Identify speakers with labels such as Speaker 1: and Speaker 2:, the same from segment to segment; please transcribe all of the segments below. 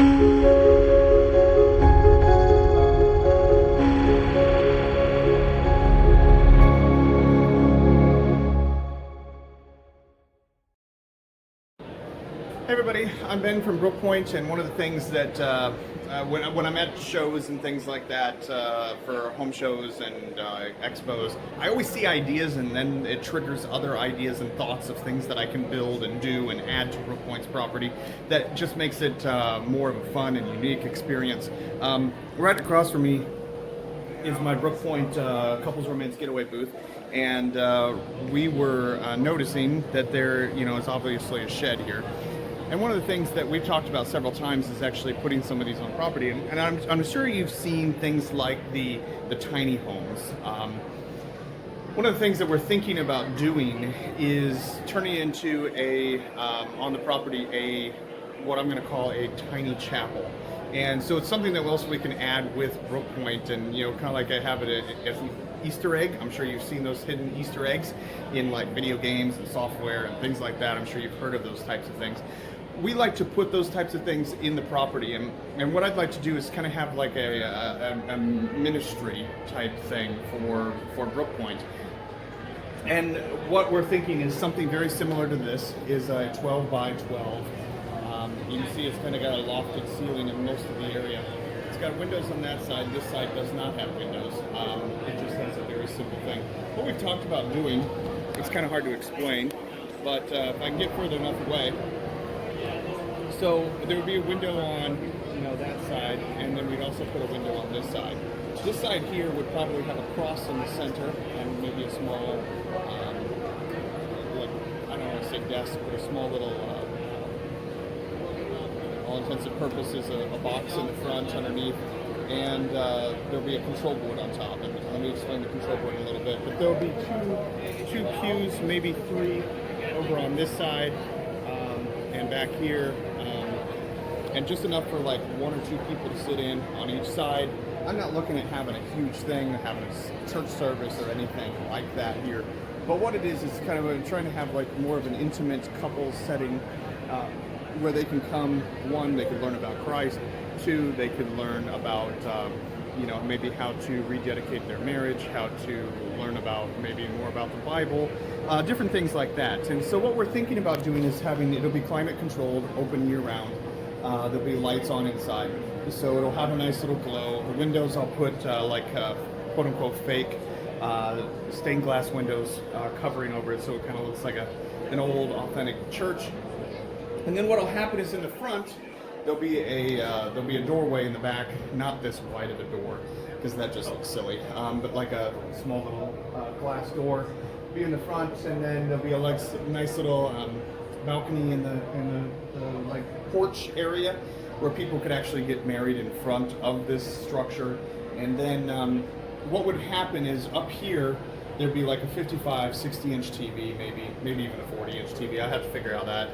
Speaker 1: Hey everybody, I'm Ben from Brook, Pointe, and one of the things that when I'm at shows and things like that, for home shows and expos, I always see ideas and then it triggers other ideas and thoughts of things that I can build and do and add to Brook Pointe's property that just makes it more of a fun and unique experience. Right across from me is my Brook Pointe couples romance getaway booth, and we were noticing that there, is obviously a shed here. And one of the things that we've talked about several times is actually putting some of these on property. And I'm sure you've seen things like the tiny homes. One of the things that we're thinking about doing is turning into on the property, what I'm going to call a tiny chapel. And so it's something that we can add with Brook Pointe, and kind of like I have it as an Easter egg. I'm sure you've seen those hidden Easter eggs in like video games and software and things like that. I'm sure you've heard of those types of things. We like to put those types of things in the property, and what I'd like to do is kind of have like a ministry type thing for Brook Pointe. And what we're thinking is something very similar to this, is a 12 by 12. You can see it's kind of got a lofted ceiling in most of the area. It's got windows on that side. This side does not have windows. It just has a very simple thing. What we've talked about doing, it's kind of hard to explain, but if I can get further enough away. So there would be a window on, that side, and then we'd also put a window on this side. This side here would probably have a cross in the center, and maybe a small, I don't want to say desk, but a small little, all intents and purposes, a box in the front underneath, and there'll be a control board on top. And let me explain the control board in a little bit. But there'll be two pews, maybe three, over on this side, and back here. And just enough for like one or two people to sit in on each side. I'm not looking at having a huge thing, having a church service or anything like that here. But what it is kind of I'm trying to have like more of an intimate couple setting, where they can come. One, they can learn about Christ. Two, they can learn about maybe how to rededicate their marriage, how to learn about maybe more about the Bible, different things like that. And so what we're thinking about doing is it'll be climate controlled, open year round. There'll be lights on inside, so it'll have a nice little glow. The windows I'll put quote unquote fake stained glass windows covering over it, so it kind of looks like an old authentic church. And then what'll happen is in the front there'll be a doorway in the back, not this wide of a door because that just looks silly, but like a small little glass door be in the front, and then there'll be a nice little balcony in the like porch area where people could actually get married in front of this structure. And then what would happen is up here there'd be like a 55, 60-inch TV, maybe even a 40-inch TV. I have to figure out that.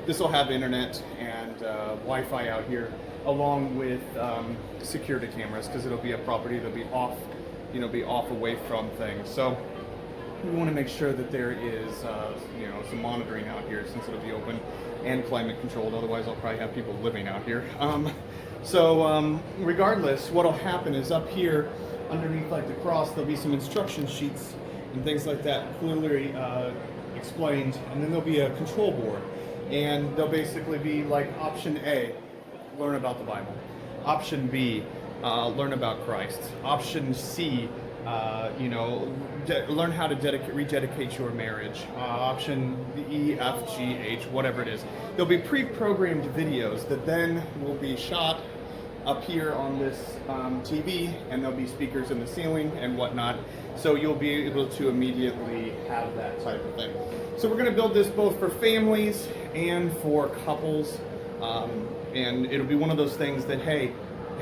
Speaker 1: This will have internet and Wi-Fi out here, along with security cameras, because it'll be a property that'll be off, away from things. So we want to make sure that there is, some monitoring out here, since it'll be open and climate controlled. Otherwise, I'll probably have people living out here. Regardless, what'll happen is up here, underneath like the cross, there'll be some instruction sheets and things like that clearly explained, and then there'll be a control board, and they'll basically be like option A, learn about the Bible. Option B, learn about Christ. Option C, learn how to rededicate your marriage. Option E, F, G, H, whatever it is. There'll be pre-programmed videos that then will be shot up here on this TV, and there'll be speakers in the ceiling and whatnot. So you'll be able to immediately have that type of thing. So we're going to build this both for families and for couples, and it'll be one of those things that, hey,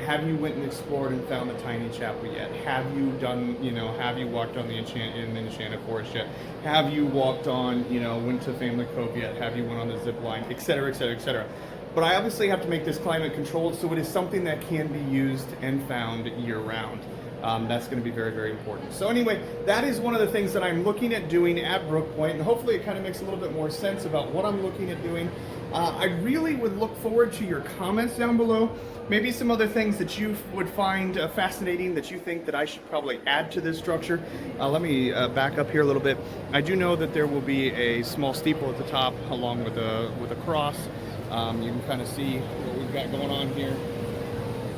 Speaker 1: have you went and explored and found the tiny chapel yet? Have you done, have you walked on the Enchanted Forest yet? Have you walked on, went to Family Cove yet? Have you went on the zip line, et cetera, et cetera, et cetera. But I obviously have to make this climate controlled, so it is something that can be used and found year round. That's going to be very, very important. So anyway, that is one of the things that I'm looking at doing at Brook Pointe, and hopefully it kind of makes a little bit more sense about what I'm looking at doing. I really would look forward to your comments down below. Maybe some other things that you would find fascinating that you think that I should probably add to this structure. Let me back up here a little bit. I do know that there will be a small steeple at the top along with a cross. You can kind of see what we've got going on here.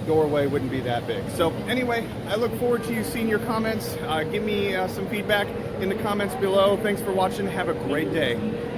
Speaker 1: Doorway wouldn't be that big. So anyway, I look forward to you seeing your comments. Give me some feedback in the comments below. Thanks for watching. Have a great day.